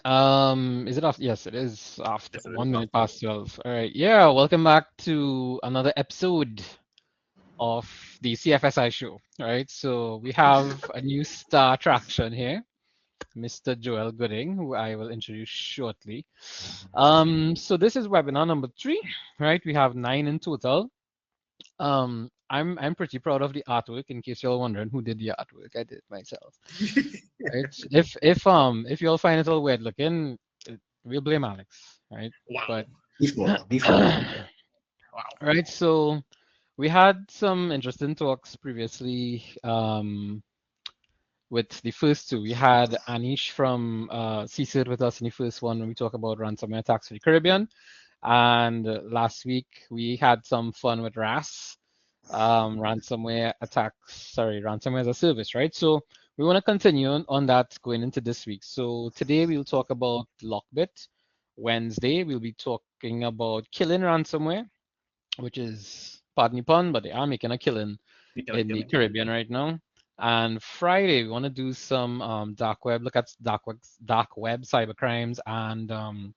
everyone. Is it after? Yes, it is after Yes, it is 1 minute after. past 12. All right. Yeah, welcome back to another episode of the CFSI show. All right. So we have a new star attraction here, Mr. Joel Gooding, who I will introduce shortly. So this is webinar number 3, right? We have 9 in total. I'm pretty proud of the artwork. In case you're wondering who did the artwork, I did it myself. Right? If you'll find it all weird looking, we'll blame Alex, right? Wow. But Default. Wow. right, so we had some interesting talks previously with the first two. We had Anish from CSIR with us in the first one when we talk about ransomware attacks for the Caribbean. And last week we had some fun with RAS, ransomware attacks, sorry, ransomware as a service, right? So we want to continue on that going into this week. So today we'll talk about Lockbit. Wednesday we'll be talking about killing ransomware, which is, pardon the pun, but they are making a killing You can in kill the it. Caribbean right now. And Friday we want to do some dark web, look at dark web cybercrimes and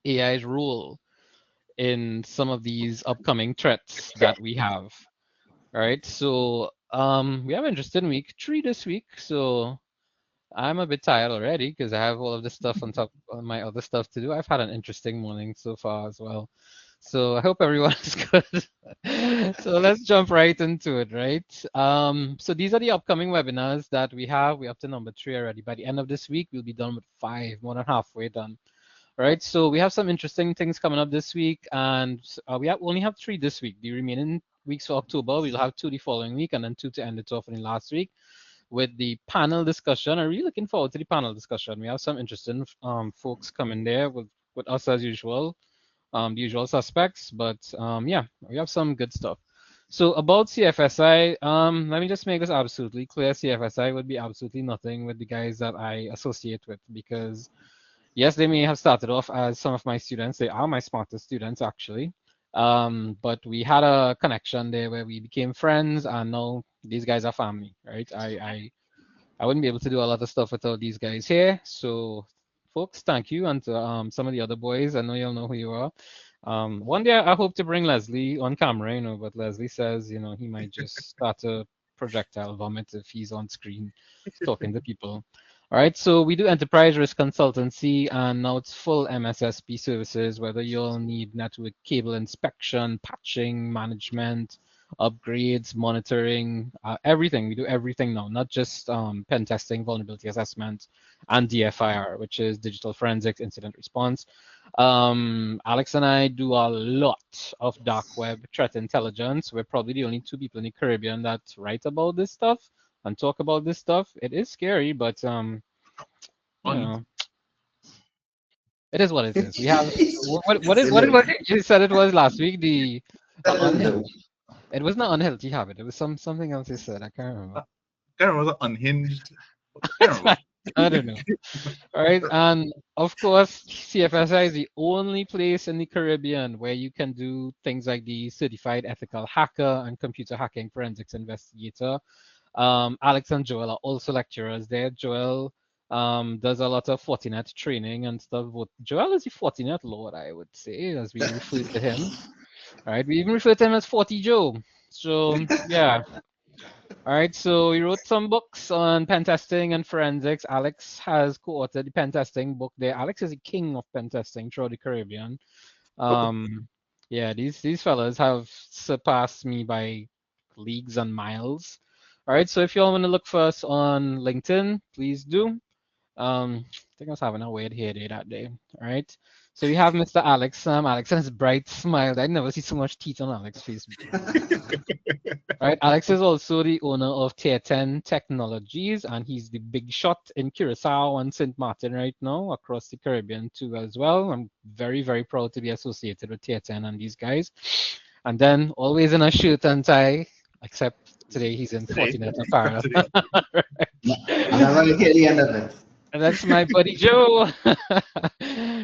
AI's role in some of these upcoming threats that we have. All right, so we have an interesting week 3 this week. So I'm a bit tired already because I have all of this stuff on top of my other stuff to do. I've had an interesting morning so far as well. So I hope everyone is good. So let's jump right into it, right? So these are the upcoming webinars that we have. We're up to number 3 already. By the end of this week, we'll be done with 5, more than halfway done. All right, so we have some interesting things coming up this week, and only have 3 this week. The remaining weeks for October, we'll have 2 the following week, and then 2 to end it off in the last week with the panel discussion. I'm really looking forward to the panel discussion. We have some interesting folks coming there with us as usual, the usual suspects, but yeah, we have some good stuff. So about CFSI, let me just make this absolutely clear. CFSI would be absolutely nothing with the guys that I associate with because yes, they may have started off as some of my students. They are my smartest students, actually. But we had a connection there where we became friends, and now these guys are family, right? I wouldn't be able to do a lot of stuff without these guys here. So, folks, thank you, and to some of the other boys, I know you'll know who you are. One day I hope to bring Leslie on camera, but Leslie says, he might just start a projectile vomit if he's on screen talking to people. All right, so we do enterprise risk consultancy, and now it's full MSSP services, whether you'll need network cable inspection, patching, management, upgrades, monitoring, everything. We do everything now, not just pen testing, vulnerability assessment, and DFIR, which is digital forensics incident response. Alex and I do a lot of dark web threat intelligence. We're probably the only 2 people in the Caribbean that write about this stuff and talk about this stuff. It is scary, but you Fun. know, it is what it is. We have what Silly. was it? You said it was last week. The Unhealthy. unhealthy. It was not unhealthy habit. It was something else you said. I can't remember. Can't remember the unhinged. Can't remember. I don't know. All right, and of course, CFSI is the only place in the Caribbean where you can do things like the certified ethical hacker and computer hacking forensics investigator. Alex and Joel are also lecturers there. Joel does a lot of Fortinet training and stuff. Joel is the Fortinet lord, I would say, as we refer to him. All right, we even refer to him as Forty Joe. So yeah. All right, so we wrote some books on pen testing and forensics. Alex has co-authored the pen testing book there. Alex is the king of pen testing throughout the Caribbean. Um, yeah, these fellas have surpassed me by leagues and miles. All right, so if you all want to look for us on LinkedIn, please do. I think I was having a weird hair day that day. All right. So we have Mr. Alex. Alex and his bright smile. I never see so much teeth on Alex's face before. All right. Alex is also the owner of Tier 10 Technologies, and he's the big shot in Curacao and St. Martin right now, across the Caribbean too as well. I'm very, very proud to be associated with Tier 10 and these guys. And then always in a shirt and tie, except today he's in Today. Fortinet apparel. Today. I'm not going to hear the end of it. And that's my buddy Joe.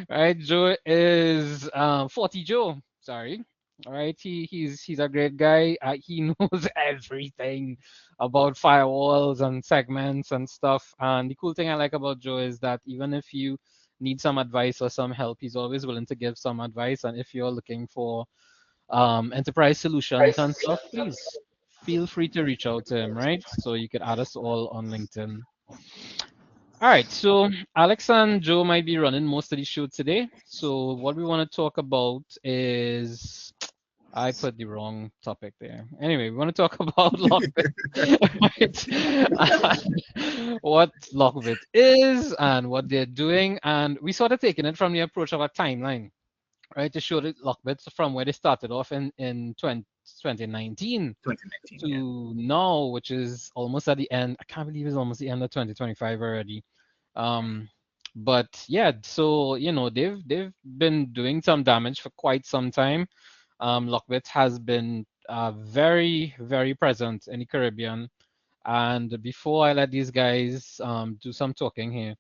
Right, Joe is 40 Joe. Sorry. All right, he's a great guy. He knows everything about firewalls and segments and stuff. And the cool thing I like about Joe is that even if you need some advice or some help, he's always willing to give some advice. And if you're looking for enterprise solutions and stuff, please feel free to reach out to him, right? So you could add us all on LinkedIn. All right, so Alex and Joe might be running most of the show today. So what we want to talk about is I put the wrong topic there. Anyway, we want to talk about Lockbit, right? And what Lockbit is and what they're doing, and we sort of taking it from the approach of a timeline, right? To show the Lockbits from where they started off in 2019 2019. Yeah. to now, which is almost at the end. I can't believe it's almost the end of 2025 already. Um, but yeah, so they've been doing some damage for quite some time. Lockbit has been very, very present in the Caribbean. And before I let these guys do some talking here,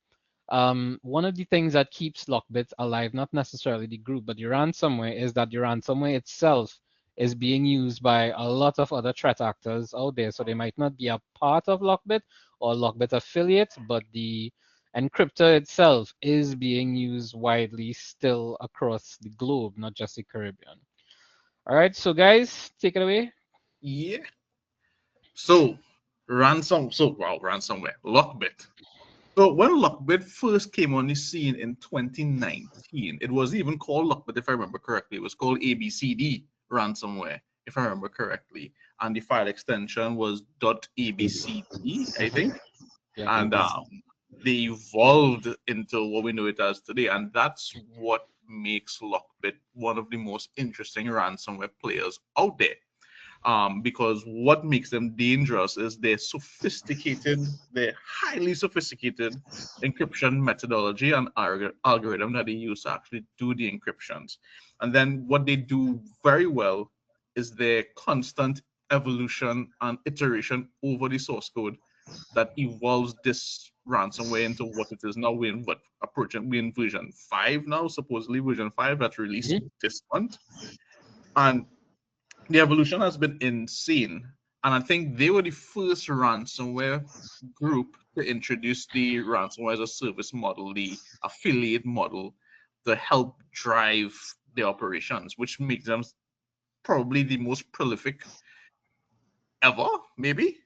one of the things that keeps Lockbit alive, not necessarily the group, but the ransomware, is that the ransomware itself is being used by a lot of other threat actors out there. So they might not be a part of Lockbit or Lockbit affiliate, but the encryptor itself is being used widely still across the globe, not just the Caribbean. All right, so guys, take it away. Yeah. So ransomware, Lockbit. So when Lockbit first came on the scene in 2019, it was even called Lockbit, if I remember correctly. It was called ABCD ransomware, if I remember correctly. And the file extension was .abcd, I think. Yeah. And they evolved into what we know it as today. And that's what makes Lockbit one of the most interesting ransomware players out there. Because what makes them dangerous is their highly sophisticated encryption methodology and algorithm that they use to actually do the encryptions. And then what they do very well is their constant evolution and iteration over the source code that evolves this ransomware into what it is now. We're in version 5 now, supposedly version 5 that's released this month. And the evolution has been insane. And I think they were the first ransomware group to introduce the ransomware as a service model, the affiliate model, to help drive the operations, which makes them probably the most prolific ever, maybe.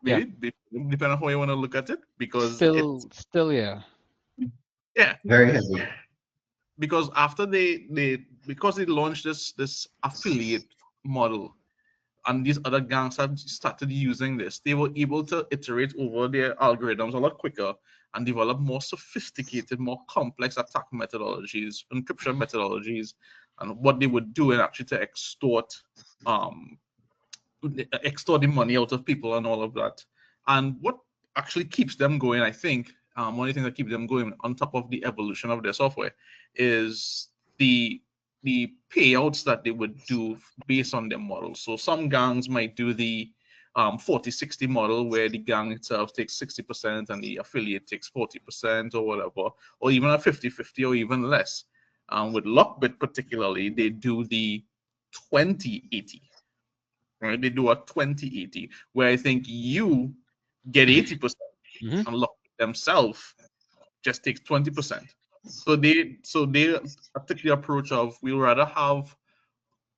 Yeah. Depending on how you want to look at it, because Still, yeah. yeah, Very heavy. because after because they launched this affiliate model, and these other gangs had started using this, they were able to iterate over their algorithms a lot quicker and develop more sophisticated, more complex attack methodologies, encryption methodologies, and what they would do and actually to extort the money out of people and all of that. And what actually keeps them going, I think, one of the things that keeps them going on top of the evolution of their software is the payouts that they would do based on their model. So some gangs might do the 40-60 model where the gang itself takes 60% and the affiliate takes 40% or whatever, or even a 50-50 or even less. With Lockbit particularly, they do the 20-80. Right? They do a 20-80 where I think you get 80% Mhm. and Lockbit themselves just takes 20%. So they take the approach of we'll rather have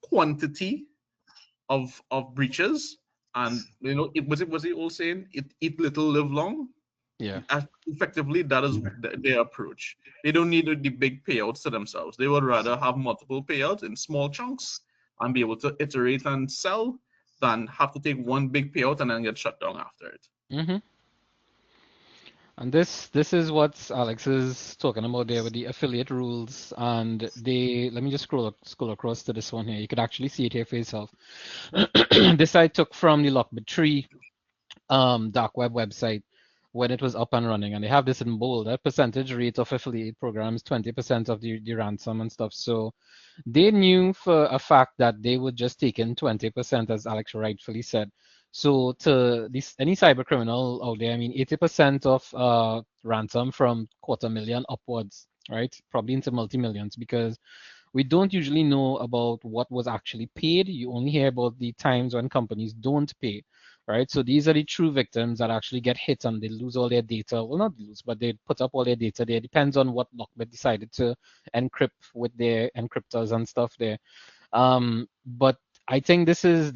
quantity of breaches, and was it all saying eat little, live long. Yeah. Effectively, that is their approach. They don't need the big payouts to themselves. They would rather have multiple payouts in small chunks and be able to iterate and sell than have to take one big payout and then get shut down after it. Mhm. And this is what Alex is talking about there with the affiliate rules. And they let me just scroll across to this one here. You could actually see it here for yourself. This I took from the Lockbit 3 dark web website when it was up and running, and they have this in bold. That percentage rate of affiliate programs, 20% of the ransom and stuff. So they knew for a fact that they would just take in 20%, as Alex rightfully said. So to this, any cyber criminal out there, I mean, 80% of ransom from $250,000 upwards, right? Probably into multi-millions, because we don't usually know about what was actually paid. You only hear about the times when companies don't pay. right? So these are the true victims that actually get hit and they lose all their data. Well, not lose, but they put up all their data there. Depends on what Lockbit decided to encrypt with their encryptors and stuff there. But I think this is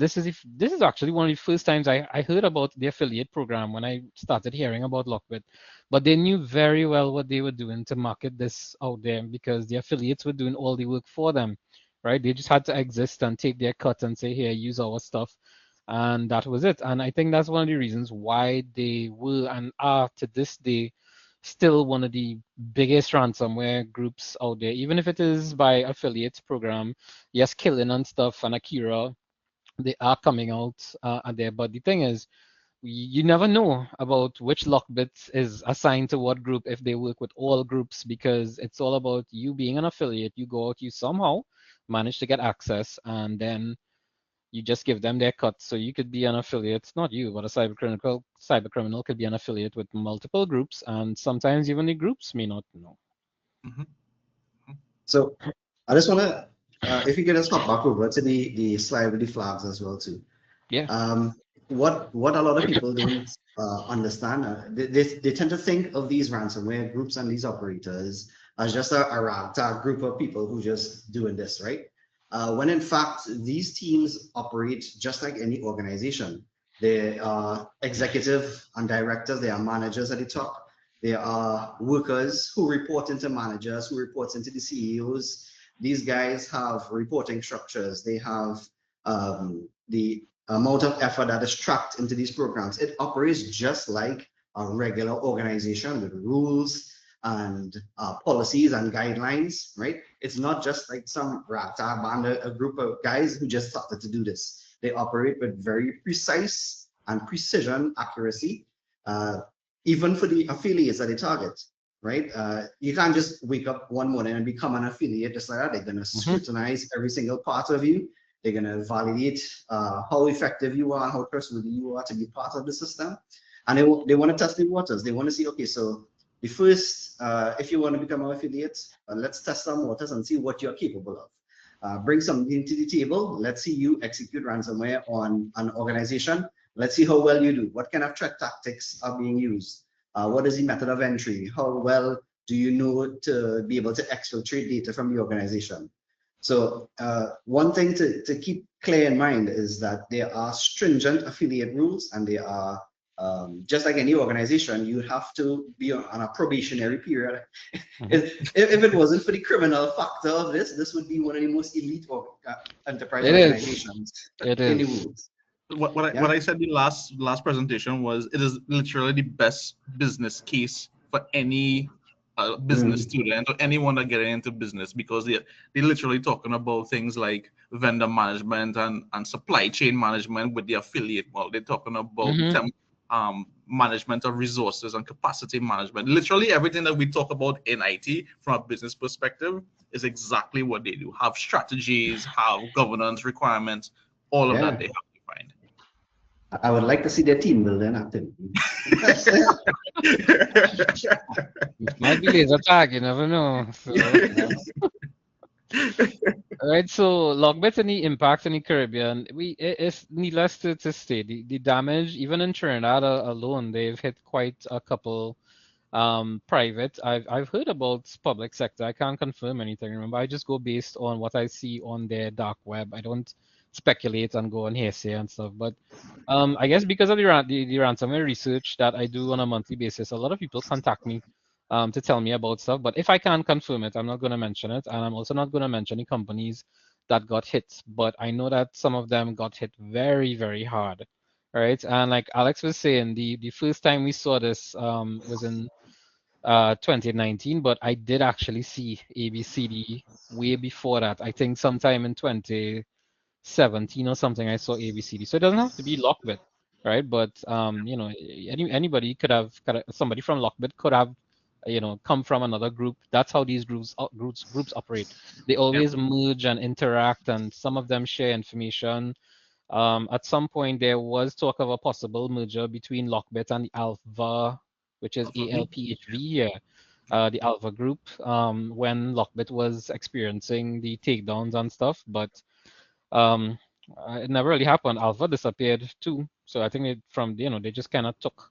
actually one of the first times I heard about the affiliate program when I started hearing about Lockbit. But they knew very well what they were doing to market this out there because the affiliates were doing all the work for them, right? They just had to exist and take their cut and say, here, use our stuff. And that was it. And I think that's one of the reasons why they were and are to this day still one of the biggest ransomware groups out there, even if it is by affiliates program. Yes, Killing and stuff and Akira, they are coming out there. But the thing is, you never know about which Lockbit is assigned to what group if they work with all groups because it's all about you being an affiliate. You go out, you somehow manage to get access, and then you just give them their cut. So you could be an affiliate, not you, but a cyber criminal could be an affiliate with multiple groups, and sometimes even the groups may not know. Mhm. So I just want to, if you could just hop back over to the slide with the flags as well too. Yeah. What a lot of people don't understand, they tend to think of these ransomware groups and these operators as just a ragtag group of people who just doing this, right? When in fact, these teams operate just like any organization. They are executive and directors, they are managers at the top. There are workers who report into managers, who reports into the CEOs. These guys have reporting structures. They have the amount of effort that is tracked into these programs. It operates just like a regular organization with rules and policies and guidelines, right? It's not just like some ragtag band, a group of guys who just started to do this. They operate with very precise and precision accuracy, even for the affiliates that they target, right? You can't just wake up one morning and become an affiliate just like that. They're gonna scrutinize every single part of you. They're gonna validate how effective you are and how trustworthy you are to be part of the system. And they want to test the waters. They want to see, okay, so the first, if you want to become an affiliate, let's test some waters and see what you're capable of. Bring something to the table. Let's see you execute ransomware on an organization. Let's see how well you do. What kind of threat tactics are being used? What is the method of entry? How well do you know to be able to exfiltrate data from the organization? So one thing to keep clear in mind is that there are stringent affiliate rules, and they are just like any organization, you have to be on a probationary period. If it wasn't for the criminal factor of this would be one of the most elite enterprise organizations in the world. What I said in the last presentation was it is literally the best business case for any business student or anyone that getting into business, because they're literally talking about things like vendor management and supply chain management with the affiliate model. They're talking about management of resources and capacity management. Literally everything that we talk about in IT from a business perspective is exactly what they do. Have strategies, have governance requirements, all of that they have defined. I would like to see their team building activity. Might be laser tag, you never know. So, all right, so Lockbit and the impact in the Caribbean, it's needless to say, the damage, even in Trinidad alone, they've hit quite a couple private. I've heard about public sector. I can't confirm anything. Remember, I just go based on what I see on their dark web. I don't speculate and go on hearsay and stuff. But I guess because of the ransomware research that I do on a monthly basis, a lot of people contact me to tell me about stuff. But if I can't confirm it, I'm not going to mention it, and I'm also not going to mention the companies that got hit. But I know that some of them got hit very, very hard. All right, and like Alex was saying, the first time we saw this was in 2019, but I did actually see ABCD way before that. I think sometime in 2017 or something, I saw ABCD. So it doesn't have to be Lockbit, right? But anybody could have, somebody from Lockbit could have, come from another group. That's how these groups operate. They always merge and interact, and some of them share information. At some point, there was talk of a possible merger between Lockbit and the Alpha, which is ALPHV, the Alpha group, when Lockbit was experiencing the takedowns and stuff. But It never really happened. Alpha disappeared too. So I think they just kind of took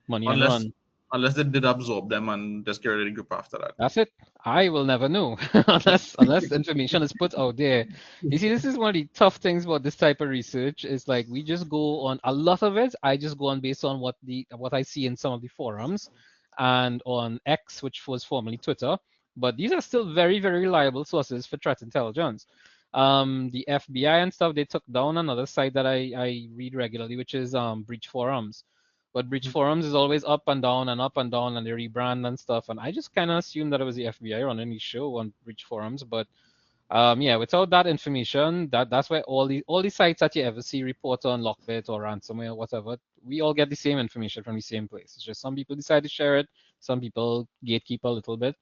money and Unless run. unless they did absorb them and just get rid of the group after that. That's it. I will never know unless information is put out there. You see, this is one of the tough things about this type of research. Is like we just go on a lot of it. I just go on based on what I see in some of the forums and on X, which was formerly Twitter. But these are still very, very reliable sources for threat intelligence. The FBI and stuff, they took down another site that I read regularly, which is Breach Forums. But Breach Forums is always up and down and up and down, and they rebrand and stuff. And I just kind of assumed that it was the FBI running the show on Breach Forums. But yeah, without that information, that's why all the sites that you ever see report on Lockbit or ransomware or whatever, we all get the same information from the same place. It's just some people decide to share it, some people gatekeep a little bit.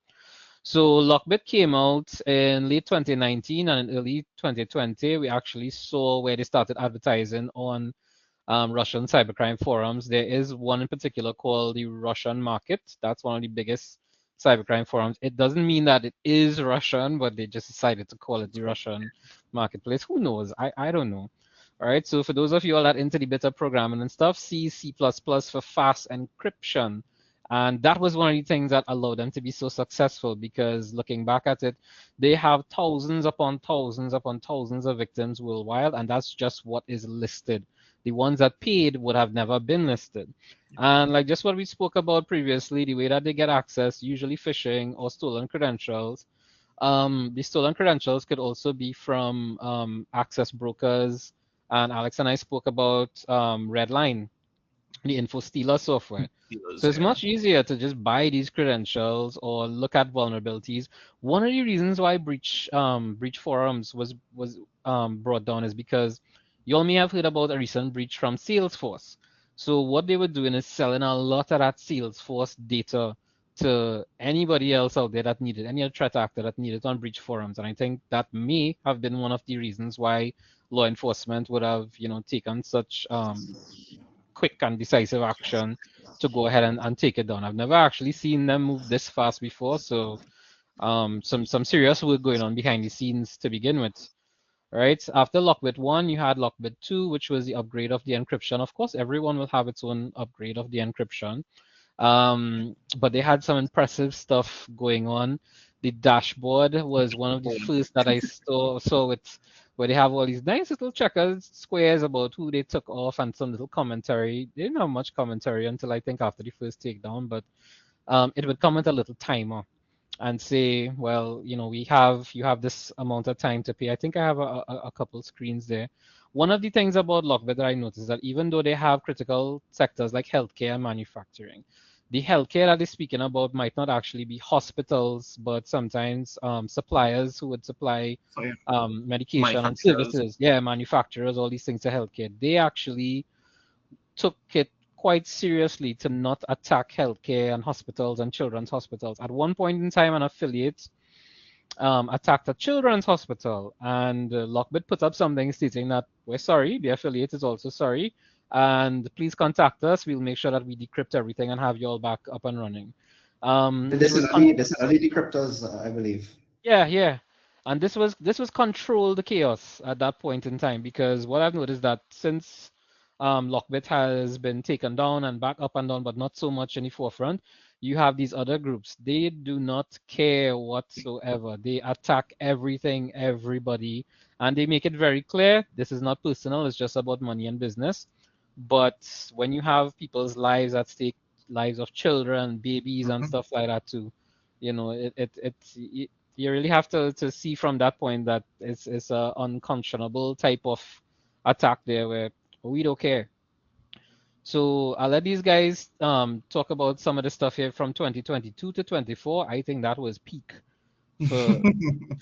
So Lockbit came out in late 2019, and in early 2020, we actually saw where they started advertising on Russian cybercrime forums. There is one in particular called the Russian Market. That's one of the biggest cybercrime forums. It doesn't mean that it is Russian, but they just decided to call it the Russian Marketplace. Who knows? I don't know. All right. So for those of you all that into the bit of programming and stuff, C for fast encryption. And that was one of the things that allowed them to be so successful, because looking back at it, they have thousands upon thousands upon thousands of victims worldwide, and that's just what is listed. The ones that paid would have never been listed. And like just what we spoke about previously, the way that they get access, usually phishing or stolen credentials. The stolen credentials could also be from access brokers. And Alex and I spoke about Redline, the info stealer software. So it's Yeah. much easier to just buy these credentials or look at vulnerabilities. One of the reasons why breach forums was brought down is because you all may have heard about a recent breach from Salesforce. So what they were doing is selling a lot of that Salesforce data to anybody else out there that needed, any other threat actor that needed on breach forums. And I think that may have been one of the reasons why law enforcement would have, taken such quick and decisive action to go ahead and take it down. I've never actually seen them move this fast before, so some serious work going on behind the scenes to begin with. Right. After Lockbit 1, you had Lockbit 2, which was the upgrade of the encryption. Of course, everyone will have its own upgrade of the encryption. But they had some impressive stuff going on. The dashboard was one of the first that I saw with where they have all these nice little checkers, squares about who they took off and some little commentary. They didn't have much commentary until I think after the first takedown, but it would come with a little timer and say, well, you have this amount of time to pay. I think I have a couple screens there. One of the things about Lockbit that I noticed is that even though they have critical sectors like healthcare and manufacturing, the healthcare that they're speaking about might not actually be hospitals, but sometimes suppliers who would supply So yeah, medication and manufacturers. services. Yeah, manufacturers, all these things to healthcare. They actually took it quite seriously to not attack healthcare and hospitals and children's hospitals. At one point in time, an affiliate attacked a children's hospital, and Lockbit put up something stating that we're sorry, the affiliate is also sorry, and please contact us. We'll make sure that we decrypt everything and have you all back up and running. This is only decryptors, I believe. Yeah. And this was controlled chaos at that point in time, because what I've noticed that since Lockbit has been taken down and back up and down, but not so much in the forefront, you have these other groups. They do not care whatsoever. They attack everything, everybody, and they make it very clear this is not personal, it's just about money and business. But when you have people's lives at stake, lives of children, babies, and stuff like that too, you really have to see from that point that it's a unconscionable type of attack there where we don't care. So I'll let these guys talk about some of the stuff here from 2022 to 24. I think that was peak for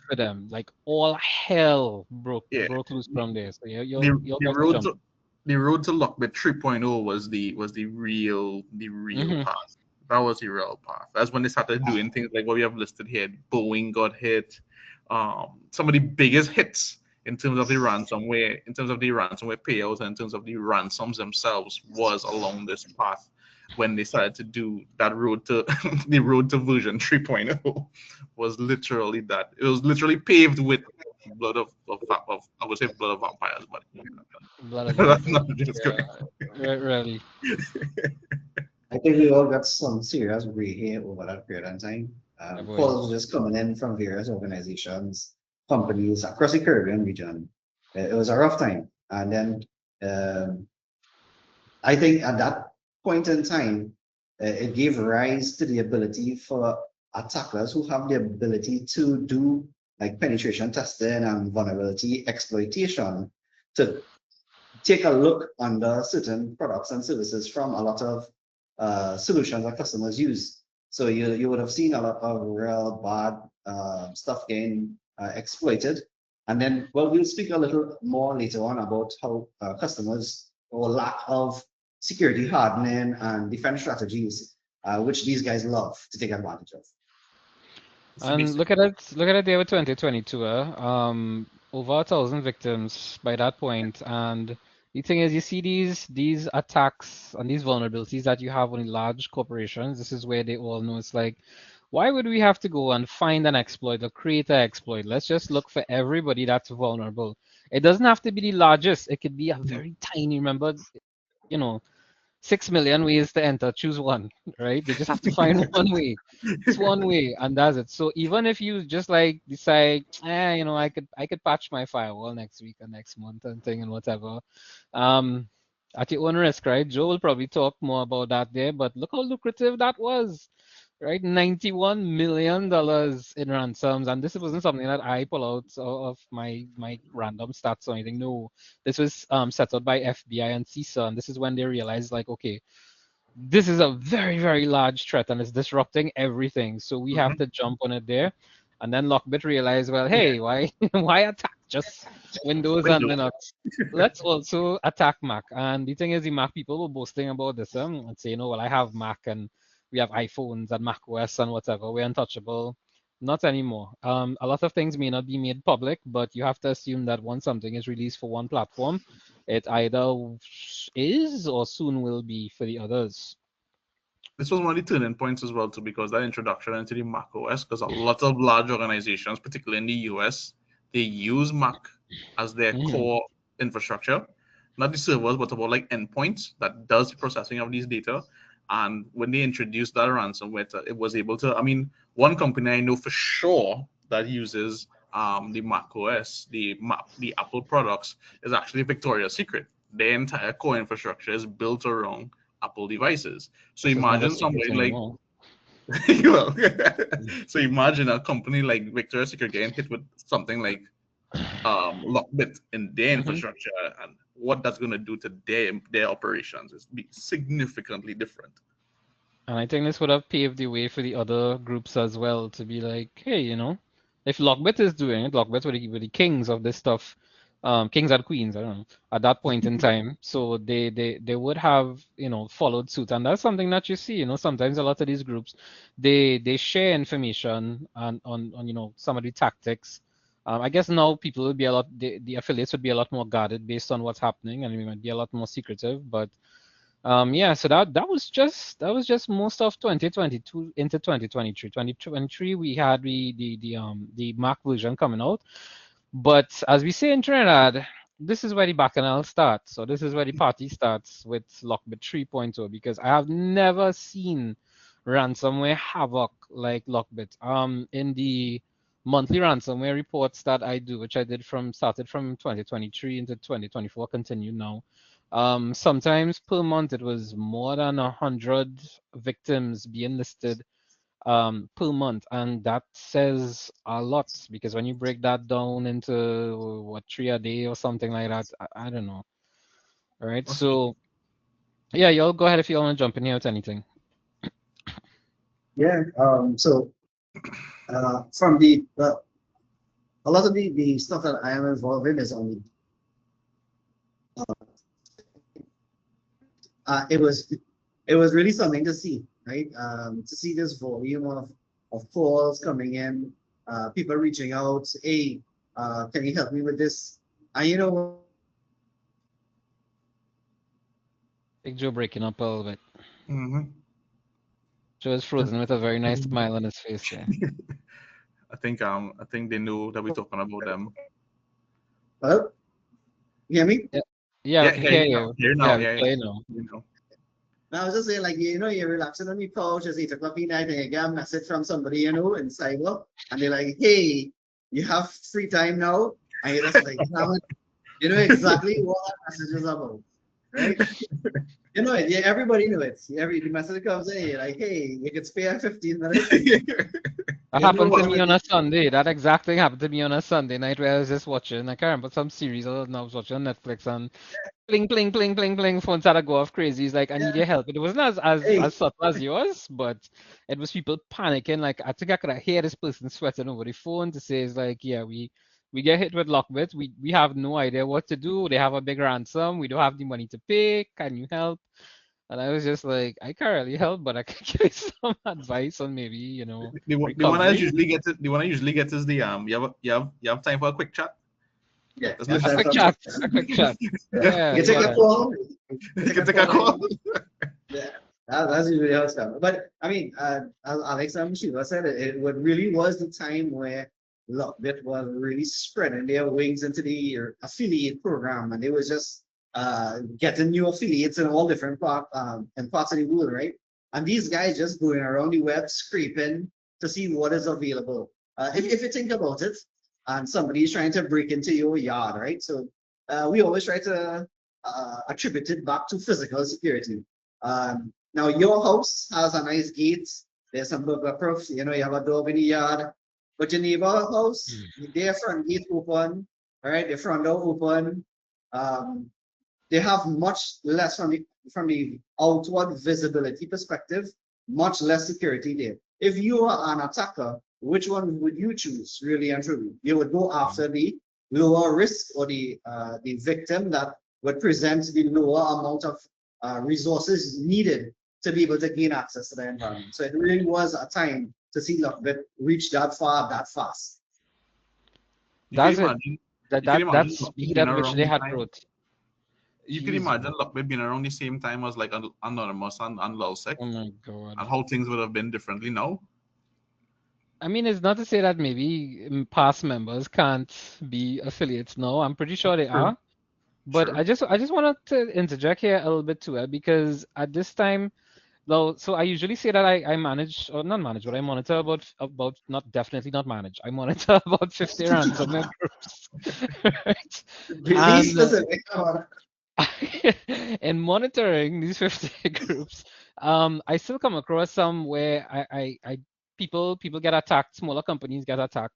for them. Like all hell Yeah. broke loose from there. So The you'll the guys can road jump. to the road to Lockbit 3.0 was the real Hmm. path. That was the real path. That's when they started doing things like what we have listed here. Boeing got hit. Some of the biggest hits in terms of the ransomware payouts, and in terms of the ransoms themselves, was along this path when they started to do that road to the road to version 3.0 was literally that. It was literally paved with blood of I would say blood of vampires, but Blood of that's vampires. not just correct. Really. I think we all got some serious gray hair over that period of time. Oh boy. Calls just coming in from various organizations, companies across the Caribbean region. It was a rough time. And then um, I think at that point in time, it gave rise to the ability for attackers who have the ability to do like penetration testing and vulnerability exploitation to take a look under certain products and services from a lot of solutions that customers use. So you would have seen a lot of real bad stuff getting exploited. And then, well, we'll speak a little more later on about how customers or lack of security hardening and defense strategies, which these guys love to take advantage of. So And basically, look at it there with 2022, over 1,000 victims by that point. And the thing is, you see these attacks and these vulnerabilities that you have on large corporations. This is where they all know it's like, why would we have to go and find an exploit or create an exploit? Let's just look for everybody that's vulnerable. It doesn't have to be the largest. It could be a very tiny. Remember, you know, 6 million ways to enter. Choose one, right? They just have to find one way. It's one way, and that's it. So even if you just like decide, I could patch my firewall next week or next month and thing and whatever, um, at your own risk, right? Joe will probably talk more about that there, but look how lucrative that was, right? $91 million in ransoms, and this wasn't something that I pull out of my random stats or anything. No, this was set out by FBI and CISA, and this is when they realized, like, okay, this is a very, very large threat and it's disrupting everything. So we have Mhm. to jump on it there. And then Lockbit realized, well, hey, why why attack just Windows and Windows. Linux? Let's also attack Mac. And the thing is, the Mac people were boasting about this and saying, oh, well, I have Mac and we have iPhones and Mac OS and whatever. We're untouchable. Not anymore. A lot of things may not be made public, but you have to assume that once something is released for one platform, it either is or soon will be for the others. This was one of the turning points as well too, because that introduction into the Mac OS, because a lot of large organizations, particularly in the US, they use Mac as their Mhm. core infrastructure, not the servers, but about like endpoints that does the processing of these data. And when they introduced that ransomware, it was able to. I mean, one company I know for sure that uses the Mac OS, the Apple products, is actually Victoria's Secret. Their entire core infrastructure is built around Apple devices. So This is not a imagine secret somebody like, anymore. well, so imagine a company like Victoria's Secret getting hit with something like Lockbit in their Mhm. infrastructure, and what that's going to do to their operations is be significantly different. And I think this would have paved the way for the other groups as well to be like, hey, if Lockbit is doing it, Lockbit were the kings of this stuff, kings and queens, I don't know, at that point in time. So they would have, followed suit. And that's something that you see, sometimes a lot of these groups, they share information on some of the tactics. I guess now people would be the affiliates would be a lot more guarded based on what's happening, and we might be a lot more secretive, but yeah, so that was just most of 2022 into 2023. 2023 we had the Mac version coming out, but as we say in Trinidad, this is where the bacchanal starts. So this is where the party starts with Lockbit 3.0 because I have never seen ransomware havoc like Lockbit. In the monthly ransomware reports that I do, which I started from 2023 into 2024, continue now. Sometimes per month it was more than 100 victims being listed per month, and that says a lot because when you break that down into what 3 a day or something like that, I don't know. All right, so yeah, y'all go ahead if you want to jump in here with anything. Yeah. So from a lot of the stuff that I am involved in is only it was really something to see, right? To see this volume of calls coming in, people reaching out, hey, can you help me with this? And Big Joe breaking up a little bit. Hmm. Joe is frozen with a very nice smile on his face there. I think they know that we're talking about them. Hello? You hear me? Yeah, we Yeah, can here hear you know. you. Here Yeah, now. we Yeah, can yeah. hear you now. You know. Now, I was just saying, like, you're relaxing on your couch, it's 8 o'clock in the night, and you get a message from somebody, in cyber, and they're like, hey, you have free time now, and you're just like, damn it, you know exactly what that message is about, right? You know it, yeah, everybody knew it. The message comes in, you're like, hey, you can spare 15 minutes. That You know happened to what me on it a Sunday. That exact thing happened to me on a Sunday night where I was just watching, I can't remember some series or I was watching on Netflix and bling, bling, bling, bling, bling, phone started to go off crazy. He's like, I need is. your help. It wasn't as Hey, subtle as yours, but it was people panicking. Like, I think I could hear this person sweating over the phone to say, it's like, yeah, we get hit with Lockbit. We have no idea what to do. They have a big ransom. We don't have the money to pay. Can you help? And I was just like, I can't really help, but I can give you some advice on maybe, The one I recovery. usually get it. The one I usually get is the you have time for a quick chat. yeah, Let's that's A listen. quick from chat. A quick chat. yeah. Yeah, You take a yeah. call. You can take a call. Yeah, that's usually how it's done. But I mean, as Alex and Shiva said, it really was the time where Lockbit was really spreading their wings into the affiliate program, and they was just getting new affiliates in all different parts of the world, right? And these guys just going around the web scraping to see what is available. If you think about it, and somebody's trying to break into your yard, right? So we always try to attribute it back to physical security. Now your house has a nice gate. There's some burglar proof. You have a dog in the yard. But your neighbor house, their front gate open, all right, their front door open. Um, they have much less from the outward visibility perspective, much less security there. If you are an attacker, which one would you choose, really and truly? You would go after the lower risk or the victim that would present the lower amount of resources needed to be able to gain access to the environment. So it really was a time to see Lockbit reach that far that fast. You can That's it. imagine. That You can that imagine that's Lockbit speed being at which around they the had time. growth. You can Jeez, imagine Lockbit being around the same time as like Anonymous and Lulsec, oh my God. and how things would have been differently now. I mean, it's not to say that maybe past members can't be affiliates now. I'm pretty sure they True. are. But Sure. I just wanted to interject here a little bit too, because at this time, though, so I usually say that I manage or not manage, but I monitor about not definitely not manage. I monitor about 50 ransomware groups, right? Be And specific. in monitoring these 50 groups, I still come across some where people get attacked, smaller companies get attacked,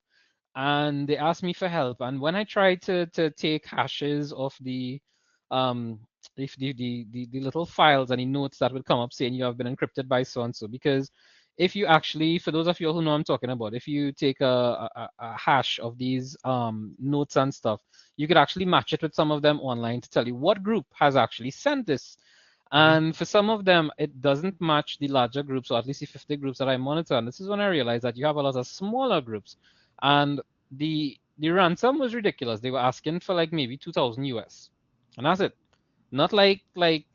and they ask me for help. And when I try to take hashes of um if the little files and the notes that would come up saying you have been encrypted by so and so, because if you actually, for those of you who know what I'm talking about, if you take a hash of these notes and stuff, you could actually match it with some of them online to tell you what group has actually sent this. And for some of them, it doesn't match the larger groups, or at least the 50 groups that I monitor. And this is when I realized that you have a lot of smaller groups. And the ransom was ridiculous. They were asking for like maybe 2000 US. And that's it. Not like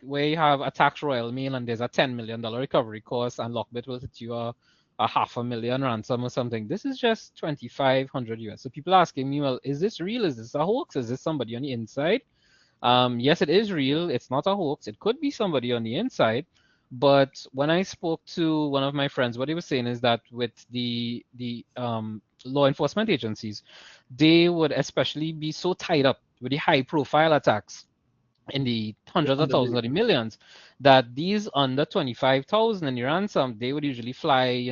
where you have a tax royal mail and there's a $10 million recovery cost and Lockbit will hit you a half a million ransom or something. This is just 2500 US. So people asking me, well, is this real? Is this a hoax? Is this somebody on the inside? Yes, it is real. It's not a hoax. It could be somebody on the inside. But when I spoke to one of my friends, what he was saying is that with the law enforcement agencies, they would especially be so tied up with the high profile attacks in the hundreds of thousands or the millions, that these under 25,000 in the ransom, they would usually fly,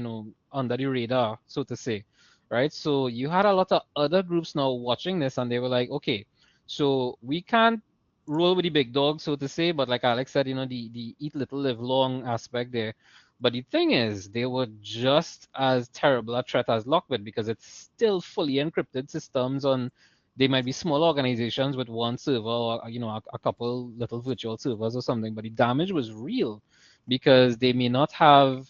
under the radar, so to say, right? So you had a lot of other groups now watching this, and they were like, okay, so we can't roll with the big dog, so to say, but like Alex said, the eat little, live long aspect there. But the thing is, they were just as terrible a threat as Lockbit, because it's still fully encrypted systems on, they might be small organizations with one server or a couple little virtual servers or something, but the damage was real because they may not have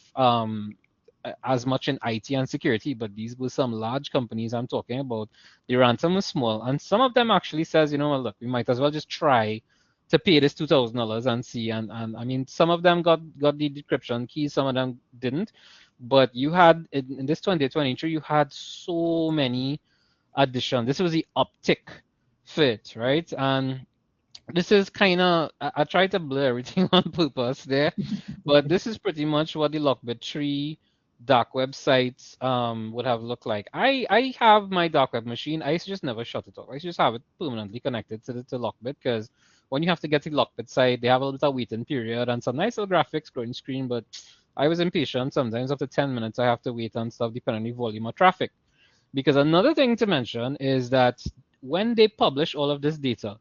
as much in IT and security, but these were some large companies I'm talking about. The ransom was small, and some of them actually says, well, look, we might as well just try to pay this $2,000 and see. And I mean, some of them got the decryption keys, some of them didn't. But you had in this 2023, you had so many addition. This was the uptick fit, right? And this is kind of I tried to blur everything on purpose there, but this is pretty much what the Lockbit 3 dark websites would have looked like. I have my dark web machine. I used to just never shut it off. I used to just have it permanently connected to Lockbit because when you have to get to Lockbit site, they have a little bit of waiting period and some nice little graphics, growing screen, but I was impatient. Sometimes after 10 minutes, I have to wait and stuff depending on the volume of traffic. Because another thing to mention is that when they publish all of this data,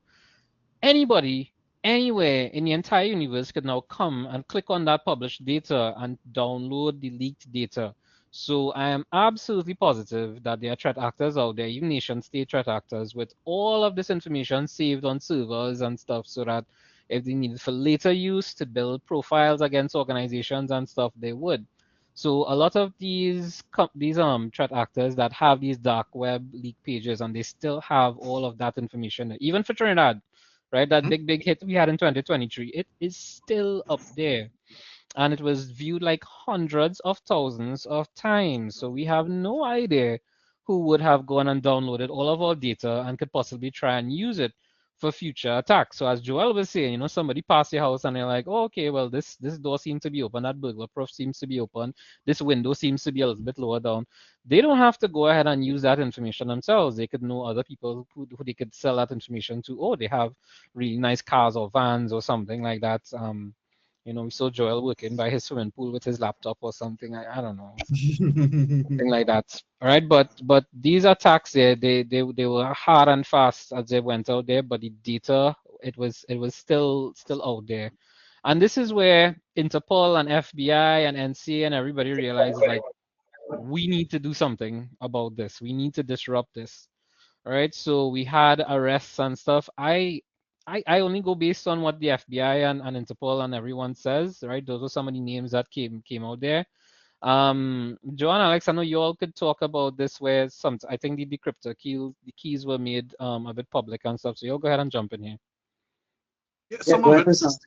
anybody, anywhere in the entire universe could now come and click on that published data and download the leaked data. So I am absolutely positive that there are threat actors out there, even nation state threat actors, with all of this information saved on servers and stuff so that if they need it for later use to build profiles against organizations and stuff, they would. So a lot of these threat actors that have these dark web leak pages and they still have all of that information, even for Trinidad, right? That big hit we had in 2023, it is still up there. And it was viewed like hundreds of thousands of times. So we have no idea who would have gone and downloaded all of our data and could possibly try and use it for future attacks. So as Joel was saying, somebody passed your house and they're like, oh, okay, well, this door seems to be open, that burglar proof seems to be open, this window seems to be a little bit lower down. They don't have to go ahead and use that information themselves. They could know other people who they could sell that information to. Oh, they have really nice cars or vans or something like that. We saw Joel working by his swimming pool with his laptop or something. I don't know, something like that. All right, but these attacks there, they were hard and fast as they went out there, but the data it was still out there, and this is where Interpol and FBI and NCA and everybody realizes like we need to do something about this. We need to disrupt this. All right, so we had arrests and stuff. I only go based on what the FBI and Interpol and everyone says, right? Those are some of the names that came out there. Joanne, Alex, I know you all could talk about this where I think the decryptor keys were made a bit public and stuff. So you'll go ahead and jump in here. Yeah, Yeah, some go of ahead, it. Prashant.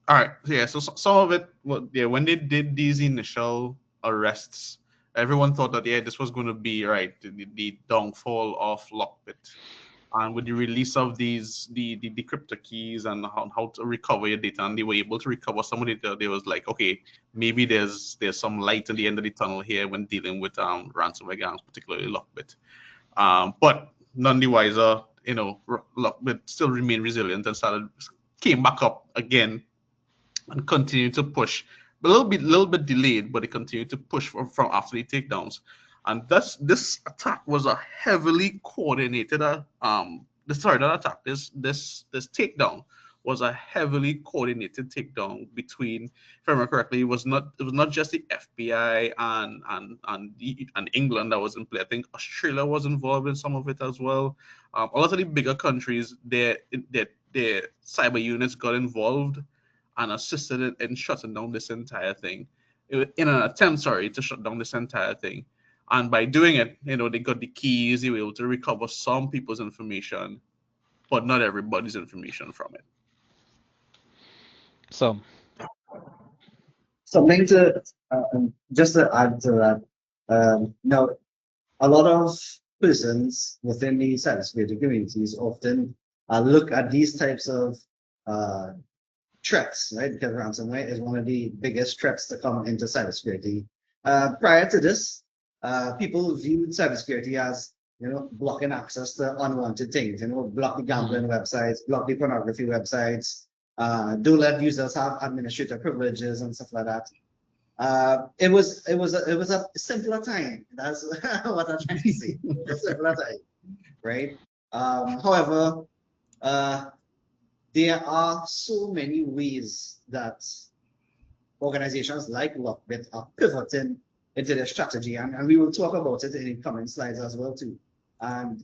All right. Yeah. So some of it. Well, yeah. When they did these initial arrests, everyone thought that this was going to be right the downfall of Lockbit. And with the release of the decryptor keys and how to recover your data, and they were able to recover some of the data, they was like, okay, maybe there's some light at the end of the tunnel here when dealing with ransomware gangs, particularly Lockbit. But none the wiser, Lockbit still remained resilient and came back up again and continued to push. A little bit delayed, but it continued to push from after the takedowns. And this attack was a heavily coordinated not attack. This takedown was a heavily coordinated takedown between, if I remember correctly, it was not just the FBI and England that was in play. I think Australia was involved in some of it as well. A lot of the bigger countries, their cyber units got involved and assisted in shutting down this entire thing, in an attempt, sorry, to shut down this entire thing. And by doing it, they got the keys, they were able to recover some people's information, but not everybody's information from it. So Something to just to add to that. Now, a lot of persons within the cybersecurity communities often look at these types of threats, right? Because ransomware is one of the biggest threats to come into cybersecurity. Prior to this, people viewed cybersecurity as blocking access to unwanted things. Block the gambling websites, block the pornography websites. Don't let users have administrator privileges and stuff like that. It was a simpler time. That's what I'm trying to say. A simpler time, right? However, there are so many ways that organizations like Lockbit are pivoting into their strategy, and we will talk about it in the coming slides as well too. And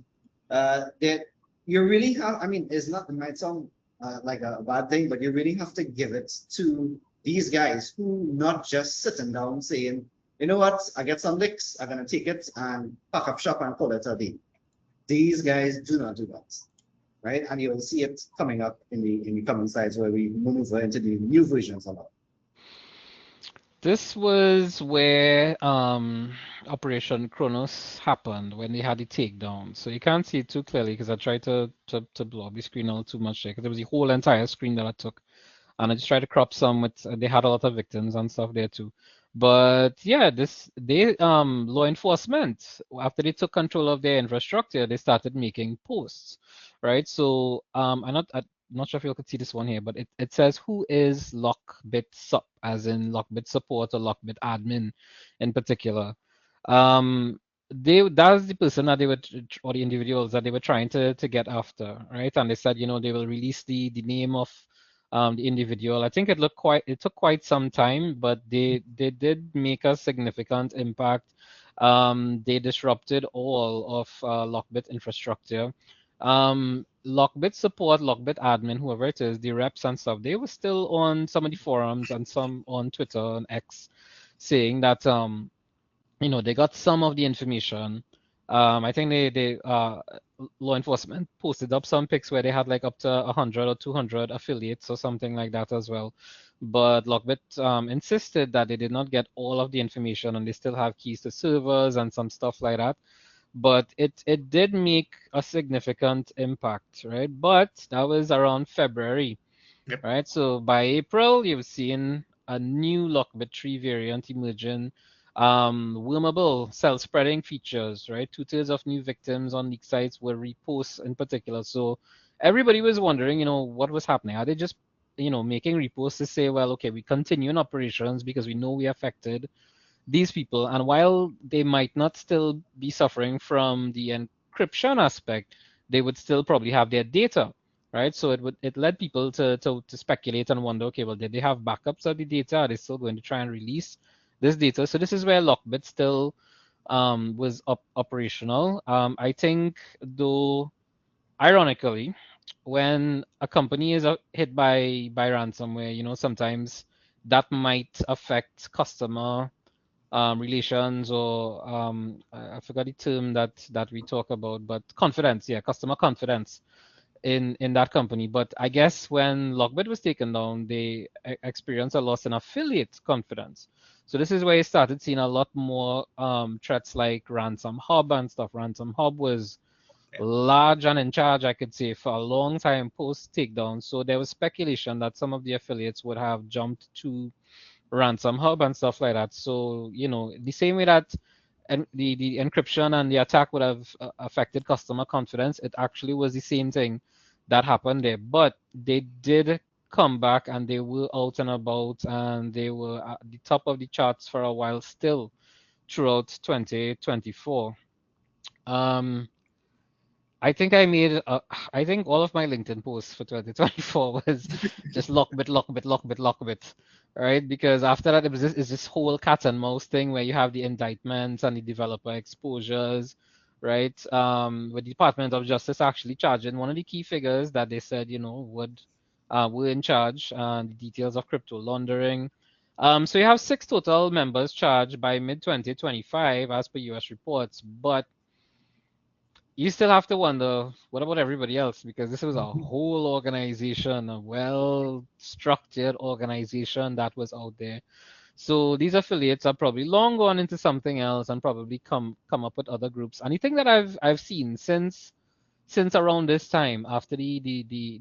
that you really have, it's not, it might sound like a bad thing, but you really have to give it to these guys who not just sitting down saying, you know what, I get some licks, I'm gonna take it and pack up shop and call it a day. These guys do not do that, right? And you will see it coming up in the coming slides where we move into the new versions of it. This was where Operation Kronos happened when they had the takedown. So you can't see it too clearly because I tried to blow up the screen a little too much there because it was the whole entire screen that I took. And I just tried to crop some with they had a lot of victims and stuff there too. But yeah, this they law enforcement after they took control of their infrastructure, they started making posts, right? So I'm not sure if you could see this one here, but it says who is Lockbit sup, as in Lockbit support or Lockbit admin in particular. Um, that's the person that they were or the individuals that they were trying to get after, right? And they said, they will release the name of the individual. I think it took quite some time, but they did make a significant impact. They disrupted all of Lockbit infrastructure. Lockbit support, Lockbit admin, whoever it is, the reps and stuff, they were still on some of the forums and some on Twitter and X saying that they got some of the information. I think they law enforcement posted up some pics where they had like up to 100 or 200 affiliates or something like that as well. But Lockbit insisted that they did not get all of the information and they still have keys to servers and some stuff like that. But it did make a significant impact, right? But that was around February, Yep. right? So by April, you've seen a new Lockbit 3 variant emerging. Wormable cell-spreading features, right? Two-thirds of new victims on leak sites were reposts in particular. So everybody was wondering, what was happening. Are they just, making reposts to say, well, okay, we continue in operations because we know we affected these people. And while they might not still be suffering from the encryption aspect, they would still probably have their data, right? So it led people to speculate and wonder, okay, well, did they have backups of the data? Are they still going to try and release this data? So this is where Lockbit still was operational. I think, though, ironically, when a company is hit by ransomware, sometimes that might affect customer relations, or I forgot the term that we talk about, but confidence, yeah, customer confidence in that company. But I guess when Lockbit was taken down, they experienced a loss in affiliate confidence. So this is where you started seeing a lot more threats like Ransom Hub and stuff. Ransom Hub was large and in charge, I could say, for a long time post takedown. So there was speculation that some of the affiliates would have jumped to Ransom Hub and stuff like that. So, the same way that the encryption and the attack would have affected customer confidence, it actually was the same thing that happened there. But they did come back and they were out and about and they were at the top of the charts for a while still throughout 2024. I think I think all of my LinkedIn posts for 2024 was just Lockbit, Lockbit, Lockbit, Lockbit, right? Because after that, it's this whole cat and mouse thing where you have the indictments and the developer exposures, right? With the Department of Justice actually charging one of the key figures that they said, were in charge, and the details of crypto laundering. So you have 6 total members charged by mid 2025 as per US reports, but you still have to wonder, what about everybody else? Because this was a whole organization, a well-structured organization that was out there. So these affiliates are probably long gone into something else and probably come up with other groups. And the thing that I've seen since around this time, after the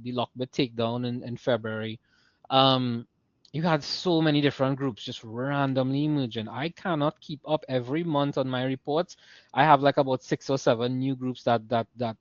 Lockbit takedown in February, um, you had so many different groups just randomly emerging. I cannot keep up every month on my reports. I have like about 6 or 7 new groups that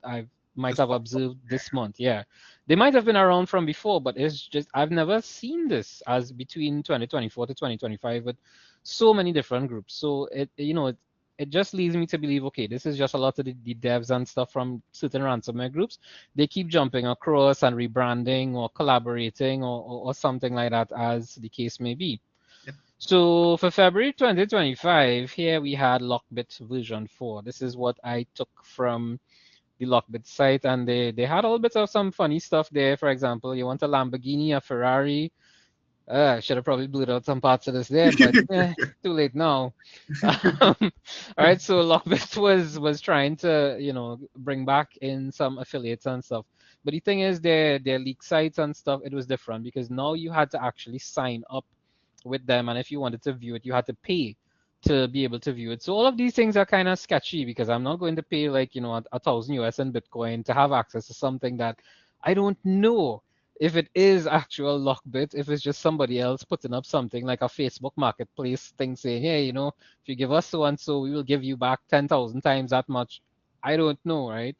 I might Just have pop up. observed this month. Yeah, they might have been around from before, but it's just I've never seen this as between 2024 to 2025 with so many different groups. So it just leads me to believe, okay, this is just a lot of the devs and stuff from certain ransomware groups. They keep jumping across and rebranding or collaborating or something like that, as the case may be. Yep. So for February 2025, here we had Lockbit version 4. This is what I took from the Lockbit site, and they had a little bit of some funny stuff there. For example, you want a Lamborghini, a Ferrari. I should have probably blew out some parts of this there, but too late now. All right, so Lockbit was trying to, bring back in some affiliates and stuff. But the thing is, their leak sites and stuff, it was different because now you had to actually sign up with them, and if you wanted to view it, you had to pay to be able to view it. So all of these things are kind of sketchy because I'm not going to pay like, you know, a thousand US in Bitcoin to have access to something that I don't know if it is actual Lockbit, if it's just somebody else putting up something like a Facebook marketplace thing saying, hey, you know, if you give us so and so, we will give you back 10,000 times that much. I don't know, right?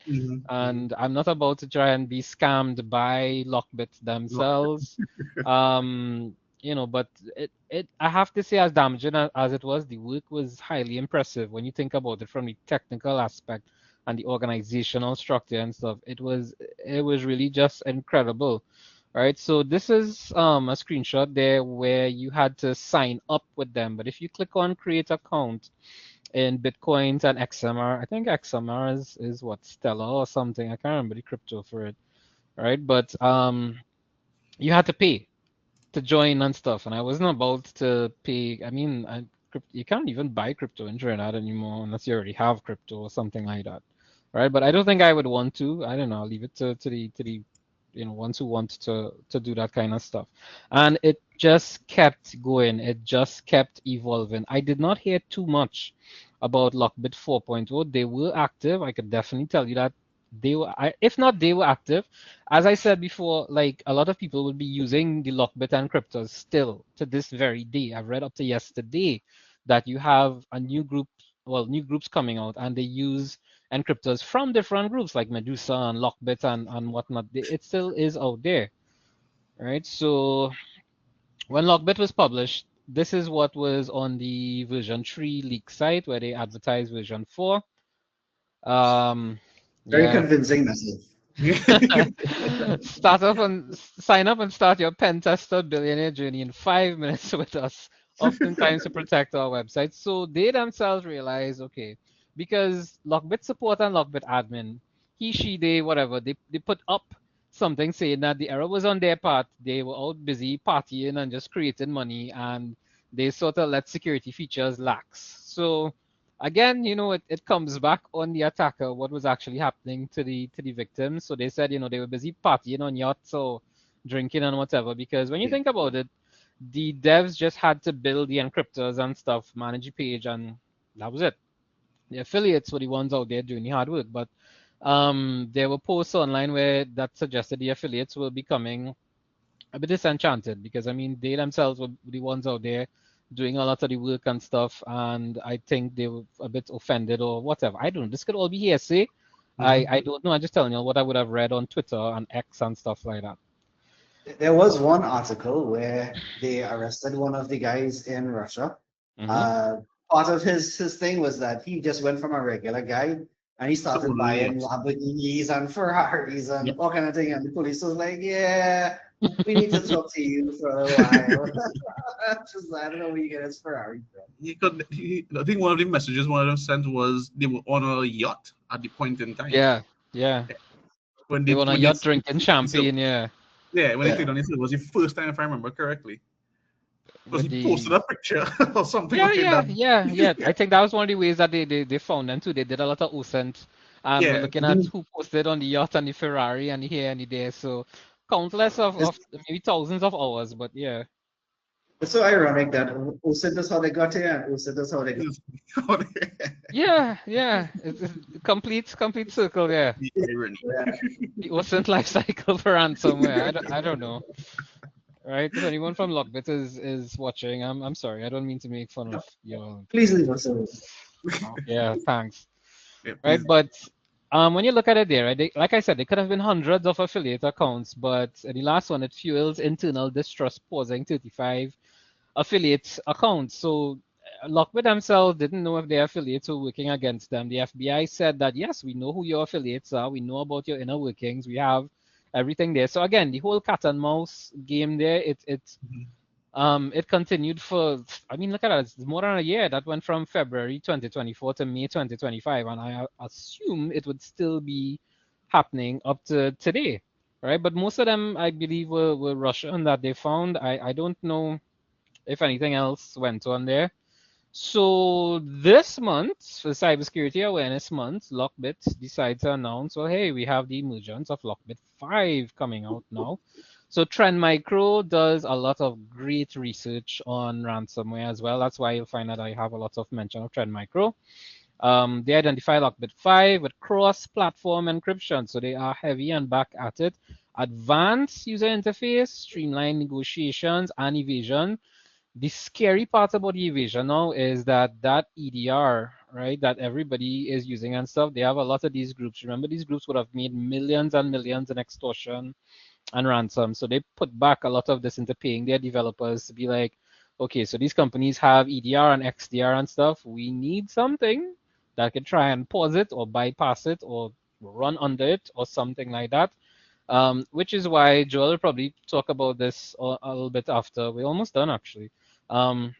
And I'm not about to try and be scammed by Lockbit themselves. You know, but I have to say, as damaging as it was, the work was highly impressive when you think about it from the technical aspect and the organizational structure and stuff. It was really just incredible. Right, so this is a screenshot there where you had to sign up with them. But if you click on create account in Bitcoins and XMR, I think XMR is what, Stellar or something. I can't remember the crypto for it. Right, but you had to pay to join and stuff, and I wasn't about to pay. I mean, you can't even buy crypto in Trinidad anymore unless you already have crypto or something like that, right? But I don't think I would want to. I don't know. I'll leave it to the ones who want to do that kind of stuff. And it just kept going. It just kept evolving. I did not hear too much about Lockbit 4.0. They were active. I could definitely tell you that they were. If not, they were active. As I said before, like a lot of people will be using the Lockbit encryptors still to this very day. I've read up to yesterday that you have a new group, well, new groups coming out, and they use encryptors from different groups like Medusa and Lockbit and whatnot. It still is out there, right? So when Lockbit was published, this is what was on the version 3 leak site where they advertised version 4. Very Yeah. convincing message. Sign up and start your pen tester billionaire journey in 5 minutes with us, oftentimes to protect our website. So they themselves realize, okay, because Lockbit support and Lockbit admin, he, she, they, whatever, they put up something saying that the error was on their part. They were out busy partying and just creating money, and they sort of let security features lax. So again, it comes back on the attacker what was actually happening to the victims. So they said, they were busy partying on yachts or drinking and whatever. Because when you Yeah. think about it, the devs just had to build the encryptors and stuff, manage the page, and that was it. The affiliates were the ones out there doing the hard work. But there were posts online where that suggested the affiliates were becoming a bit disenchanted because I mean they themselves were the ones out there doing a lot of the work and stuff, and I think they were a bit offended or whatever. I don't know. This could all be hearsay. I don't know. I'm just telling you what I would have read on Twitter and X and stuff like that. There was one article where they arrested one of the guys in Russia. Part of his thing was that he just went from a regular guy and he started buying Lamborghinis and Ferraris and all kind of thing. And the police was like, "Yeah, we need to talk to you for a while." Just I don't know where you get his Ferrari from. I think one of the messages one of them sent was they were on a yacht at the point in time. Yeah. When They were on a yacht drinking champagne, yeah, when they clicked on it, it was the first time, if I remember correctly. Was he posted a picture or something like that? Yeah. I think that was one of the ways that they found them too. They did a lot of OSINT and we're looking at who posted on the yacht and the Ferrari and the here and the there. So countless of maybe thousands of hours, but yeah. It's so ironic that OSINT is how they got here and OSINT is how they got Yeah. It's complete circle, yeah. The OSINT life cycle for ransomware. I don't know. Right? If anyone from Lockbit is watching, I'm sorry. I don't mean to make fun of your. Please leave us alone. Yeah, thanks. Right, but when you look at it there, right, like I said, there could have been hundreds of affiliate accounts, but the last one, it fuels internal distrust, pausing 35 affiliate accounts. So Lockbit themselves didn't know if their affiliates were working against them. The FBI said that, yes, we know who your affiliates are. We know about your inner workings. We have everything there. So again, the whole cat and mouse game there, it continued for, I mean, look at that, it's more than a year. That went from February 2024 to May 2025, and I assume it would still be happening up to today, right? But most of them, I believe, were Russian that they found. I don't know if anything else went on there. So this month, for Cybersecurity Awareness Month, Lockbit decided to announce, well, hey, we have the emergence of Lockbit 5 coming out now. So Trend Micro does a lot of great research on ransomware as well. That's why you'll find that I have a lot of mention of Trend Micro. They identify Lockbit 5 with cross-platform encryption, so they are heavy and back at it. Advanced user interface, streamlined negotiations, and evasion. The scary part about the evasion now is that EDR, right, that everybody is using and stuff, they have a lot of these groups. Remember, these groups would have made millions and millions in extortion and ransom. So they put back a lot of this into paying their developers to be like, okay, so these companies have EDR and XDR and stuff. We need something that can try and pause it or bypass it or run under it or something like that. Which is why Joel will probably talk about this a little bit after. We're almost done actually. Um,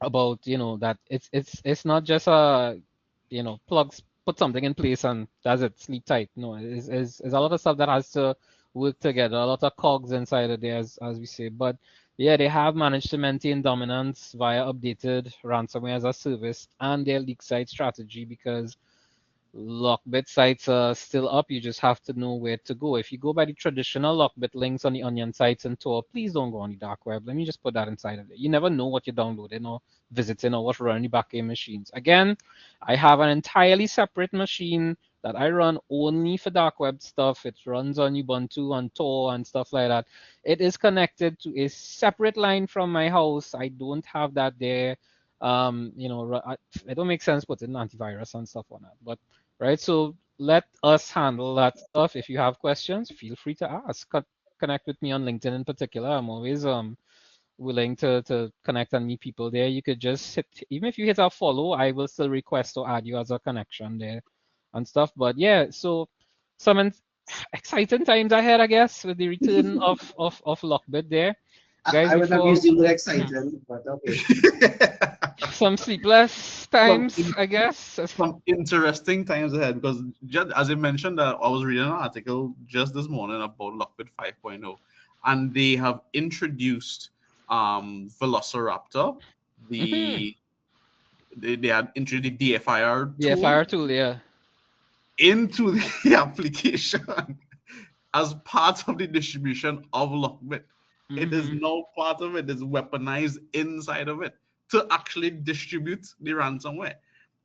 about that it's not just plugs, put something in place and that's it, sleep tight. No, it's a lot of stuff that has to work together, a lot of cogs inside of there, as we say. But yeah, they have managed to maintain dominance via updated ransomware as a service and their leak site strategy, because Lockbit sites are still up. You just have to know where to go. If you go by the traditional Lockbit links on the Onion sites and Tor, please don't go on the dark web. Let me just put that inside of it. You never know what you're downloading or visiting or what's running the backend machines. Again, I have an entirely separate machine that I run only for dark web stuff. It runs on Ubuntu, on Tor, and stuff like that. It is connected to a separate line from my house. I don't have that there. It don't make sense putting antivirus and stuff on that. But right, so let us handle that stuff. If you have questions, feel free to ask. Connect with me on LinkedIn in particular. I'm always willing to connect and meet people there. You could just hit, even if you hit a follow, I will still request to add you as a connection there and stuff. But yeah, so some exciting times ahead, I guess, with the return of Lockbit there. Guys, I would not before use the word excited, but okay. some sleepless times, I guess. Some interesting times ahead, because just as I mentioned, I was reading an article just this morning about Lockbit 5.0, and they have introduced Velociraptor. They had introduced the DFIR Yeah, tool fire tool, yeah. into the application as part of the distribution of Lockbit. It is now part of it. It's weaponized inside of it to actually distribute the ransomware.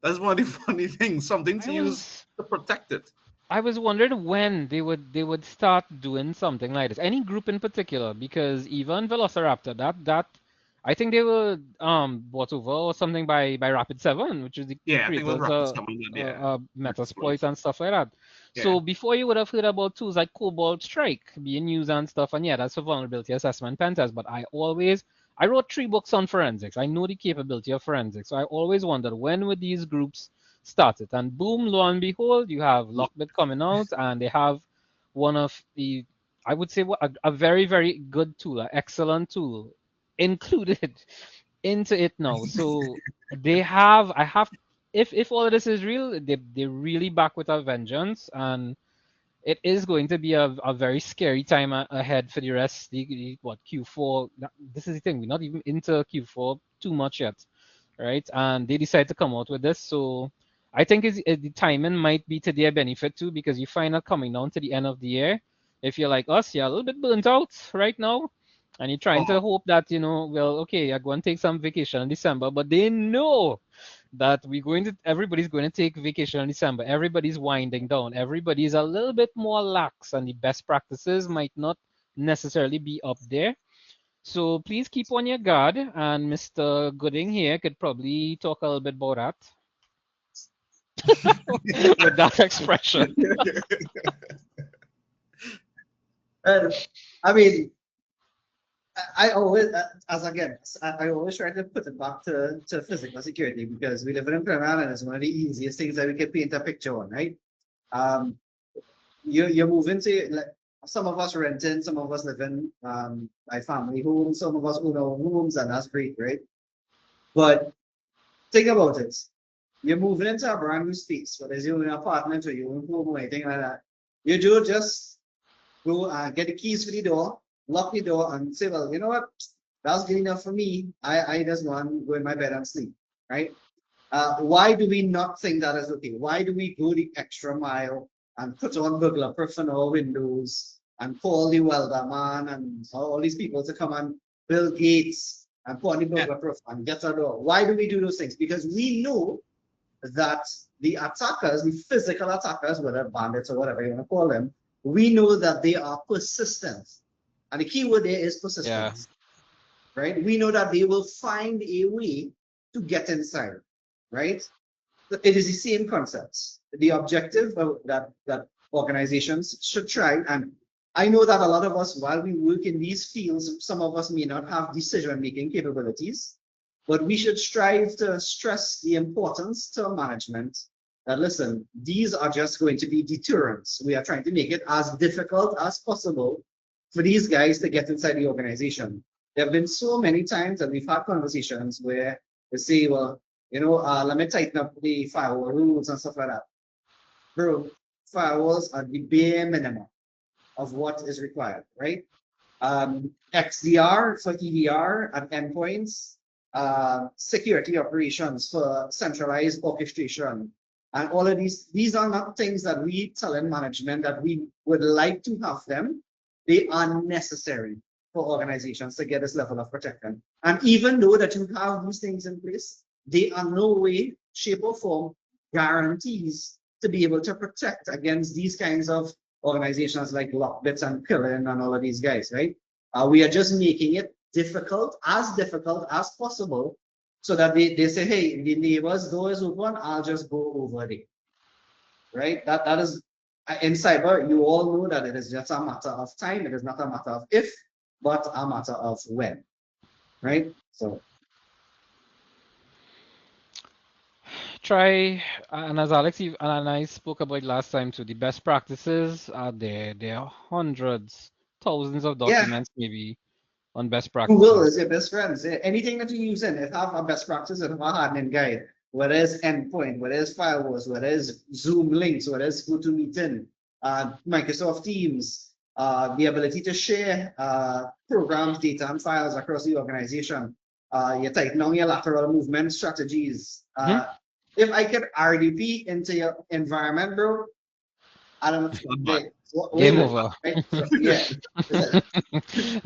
That's one of the funny things. Something to use to protect it. I was wondering when they would start doing something like this. Any group in particular, because even Velociraptor, that I think they were bought over or something by Rapid7, which is the Yeah, I think it was creators Rapid of 7. Yeah, Metasploit and stuff like that. yeah. So before you would have heard about tools like Cobalt Strike being used and stuff, and yeah, that's for vulnerability assessment pen test. But I wrote 3 books on forensics. I know the capability of forensics. So I always wondered, when would these groups start it? And boom, lo and behold, you have Lockbit coming out, and they have one of the, I would say, a very, very good tool, an excellent tool included into it now. So if all of this is real, they really back with a vengeance, and it is going to be a very scary time ahead for the rest. What, Q4? This is the thing. We're not even into Q4 too much yet, right? And they decide to come out with this. So I think the timing might be to their benefit too, because you find out coming down to the end of the year, if you're like us, you're a little bit burnt out right now, and you're trying to hope that, well, okay, I go and take some vacation in December, but they know that everybody's going to take vacation in December. Everybody's winding down. Everybody's a little bit more lax, and the best practices might not necessarily be up there. So please keep on your guard, and Mr. Gooding here could probably talk a little bit about that with that expression. I mean, I always, I always try to put it back to physical security, because we live in Finland and it's one of the easiest things that we can paint a picture on, right? You're moving to, like, some of us renting, some of us live in like family homes, some of us own our own homes, and that's great, right? But think about it. You're moving into a brand new space, whether it's your own apartment or your own home or anything like that. You do just go get the keys for the door, lock the door, and say, well, you know what? That's good enough for me. I just want to go in my bed and sleep, right? Why do we not think that is okay? Why do we go the extra mile and put on burglar proof on our windows and call the welder man and all these people to come and build gates and put on the burglar proof and get a door. Why do we do those things? Because we know that the attackers, the physical attackers, whether bandits or whatever you want to call them, we know that they are persistent. And the key word there is persistence. Right? We know that they will find a way to get inside. Right? It is the same concepts. The objective that organizations should try, and I know that a lot of us, while we work in these fields, some of us may not have decision-making capabilities, but we should strive to stress the importance to management that, listen, these are just going to be deterrents. We are trying to make it as difficult as possible for these guys to get inside the organization. There have been so many times that we've had conversations where they say, well, you know, let me tighten up the firewall rules and stuff like that. Bro, firewalls are the bare minimum of what is required, right? XDR for EDR and endpoints, security operations for centralized orchestration. And all of these are not things that we tell in management that we would like to have them. They are necessary for organizations to get this level of protection. And even though that you have these things in place, they are no way, shape, or form guarantees to be able to protect against these kinds of organizations like Lockbit and Killing and all of these guys, right? We are just making it difficult as possible so that they say, hey, the neighbor's door is open, I'll just go over there, right? That is, in cyber, you all know that it is just a matter of time. It is not a matter of if, but a matter of when, right? So. Try, and as Alex and I spoke about last time too, the best practices are there. There are hundreds, thousands of documents maybe on best practices. Google is your best friend. Anything that you're using, it have a best practice, it have a hardening guide. Whether it's endpoint, whether it's firewalls, whether it's Zoom links, whether it's GoToMeeting, Microsoft Teams, the ability to share programs, data, and files across the organization. You tighten down your lateral movement strategies. If I could RDP into your environment, bro, I don't know. Game over. Right? So, yeah.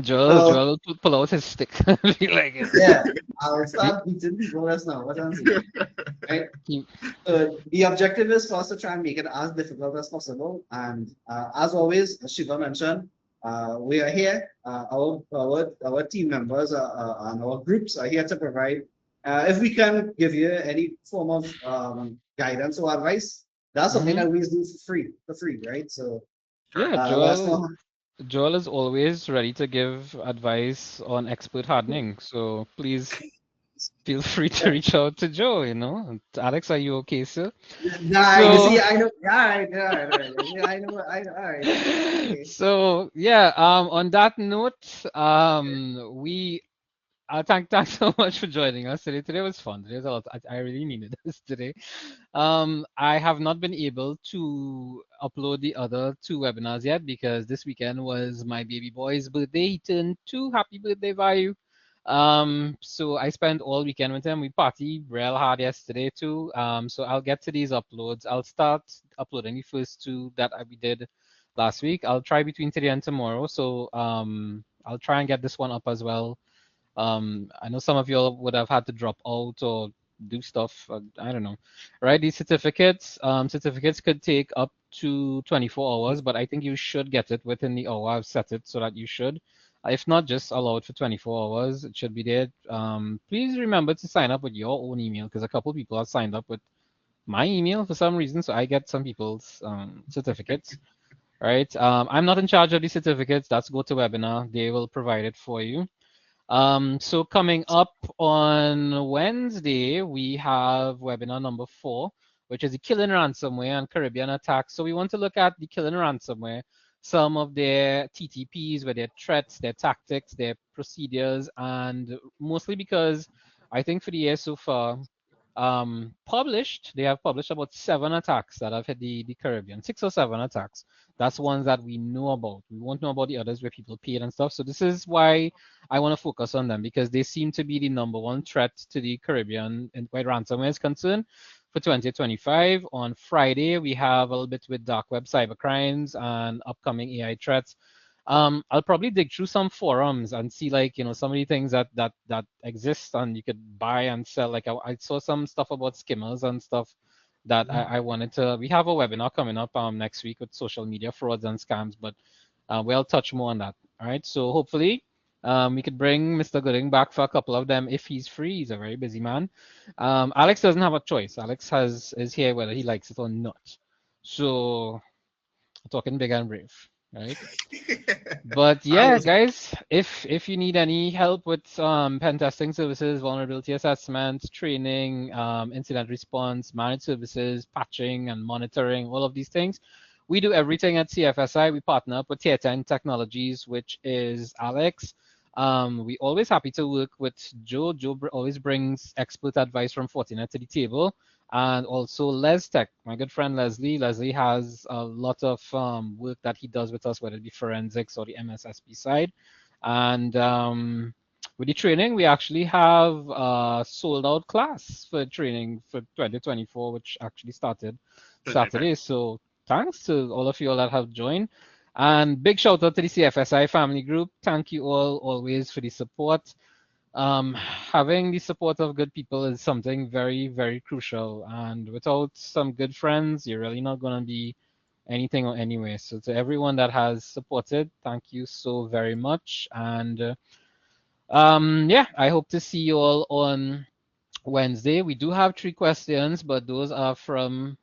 Joel will pull out his stick. Be like it. Yeah, I'll start beating people that's not what I'm saying. Right? The objective is for us to try and make it as difficult as possible. And as always, as Shiva mentioned, we are here. Our team members and our groups are here to provide. If we can give you any form of guidance or advice, that's something that we do for free, right? So yeah, Joel is always ready to give advice on expert hardening. So please feel free to reach out to Joe. You know, Alex, are you okay, sir? Nah, you see, I know. Yeah, I know. All right. Okay. So yeah, on that note, thanks so much for joining us today. Today was fun. Today was a lot. I really needed this today. I have not been able to upload the other 2 webinars yet because this weekend was my baby boy's birthday. He turned 2. Happy birthday, Vayu. So I spent all weekend with him. We partied real hard yesterday too. So I'll get to these uploads. I'll start uploading the first 2 that we did last week. I'll try between today and tomorrow. So I'll try and get this one up as well. I know some of you all would have had to drop out or do stuff. I don't know, right? These certificates could take up to 24 hours, but I think you should get it within the hour. I've set it so that you should. If not, just allow it for 24 hours. It should be there. Please remember to sign up with your own email because a couple people have signed up with my email for some reason, so I get some people's certificates. Right? I'm not in charge of the certificates. That's GoToWebinar. They will provide it for you. So coming up on Wednesday, we have webinar number 4, which is the Killing Ransomware and Caribbean attacks. So we want to look at the Killing Ransomware, some of their TTPs, with their threats, their tactics, their procedures, and mostly because I think for the year so far, they have published about 7 attacks that have hit the Caribbean, 6 or 7 attacks. That's ones that we know about. We won't know about the others where people paid and stuff. So this is why I want to focus on them because they seem to be the #1 threat to the Caribbean and where ransomware is concerned for 2025. On Friday, we have a little bit with dark web cybercrimes and upcoming AI threats. I'll probably dig through some forums and see like, some of the things that exist and you could buy and sell. Like I saw some stuff about skimmers and stuff that I wanted to. We have a webinar coming up next week with social media frauds and scams, but we'll touch more on that. All right. So hopefully we could bring Mr. Gooding back for a couple of them if he's free. He's a very busy man. Alex doesn't have a choice. Alex is here whether he likes it or not. So talking big and brave, right? But yeah, guys, if you need any help with pen testing services, vulnerability assessment, training, incident response, managed services, patching and monitoring, all of these things, we do everything at CFSI. We partner up with Tier 10 Technologies, which is Alex. We always happy to work with Joe. Joe always brings expert advice from Fortinet to the table. And also LesTech, my good friend Leslie. Leslie has a lot of work that he does with us, whether it be forensics or the MSSP side. And with the training, we actually have a sold out class for training for 2024, which actually started Saturday. So thanks to all of you all that have joined. And big shout out to the CFSI family group. Thank you all always for the support. Having the support of good people is something very, very crucial. And without some good friends, you're really not going to be anything or anywhere. So to everyone that has supported, thank you so very much. And yeah, I hope to see you all on Wednesday. We do have 3 questions, but those are from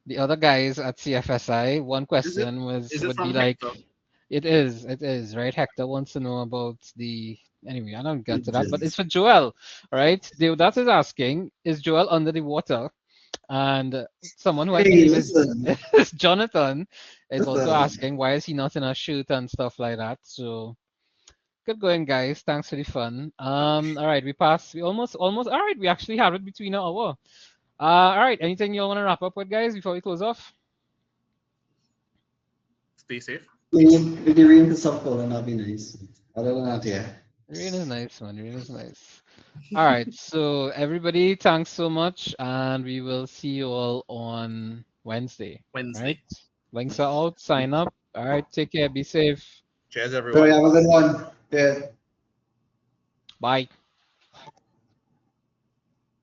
the other guys at CFSI. One question would be like, Hector? it is, right? Hector wants to know about the, anyway, I don't get to that, but it's for Joel, right? That is asking, is Joel under the water? And someone who I believe is Jonathan is also asking, why is he not in a shoot and stuff like that? So good going, guys. Thanks for the fun. All right, we almost, all right, we actually have it between an hour. All right, anything you want to wrap up with, guys, before we close off? Stay safe. If you read the subcode, that'd be nice. Other than that, yeah. Rain is nice, man. Rain is nice. All right, so everybody, thanks so much, and we will see you all on Wednesday. Right? Links are out. Sign up. All right, take care. Be safe. Cheers, So everyone. have a good one. Yeah. Bye.